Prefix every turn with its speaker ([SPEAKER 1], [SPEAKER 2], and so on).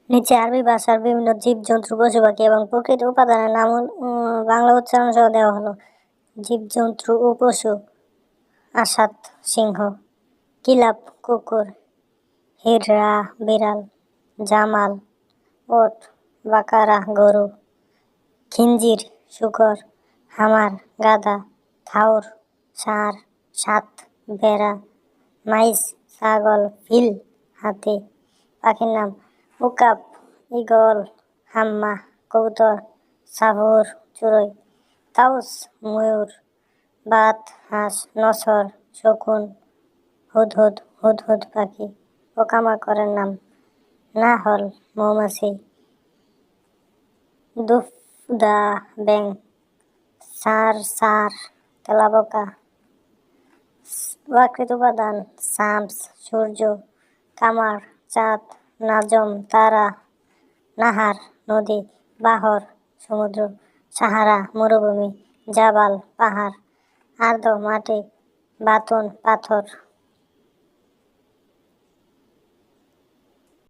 [SPEAKER 1] নিচে আরবি ভাষার বিভিন্ন জীবজন্তু, পশু-পাখি এবং প্রকৃতির উপাদানের নাম বাংলা উচ্চারণ সহ দেওয়া হলো। জীবজন্তু ও পশু: আসাদ সিংহ, কিলাব কুকুর, হিররা বিড়াল, জামাল ওট, বাকারা গরু, খিঞ্জির শূকর, হামার গাধা, থাউর ষাঁড়, সাত ভেড়া, মাইস ছাগল, ফিল হাতি। পাখির নাম: উকাব ঈগল, হাম্মা কবুতর, সাবুর চড়ুই, তাউস ময়ূর, বাত হাঁস, নসর শকুন, হুদহুদ হুদহুদ পাখি। পোকামাকড়ের নাম: নাহল মৌমাছি, দুফদা ব্যাঙ, সারসার তেলাপোকা। প্রাকৃতিক উপাদান: শামস সূর্য, কামার চাঁদ, নাজম তারা, নাহার নদী, বাহর সমুদ্র, সাহারা মরুভূমি, জাবাল পাহাড়, আর্দ মাটি, বাতুন পাথর।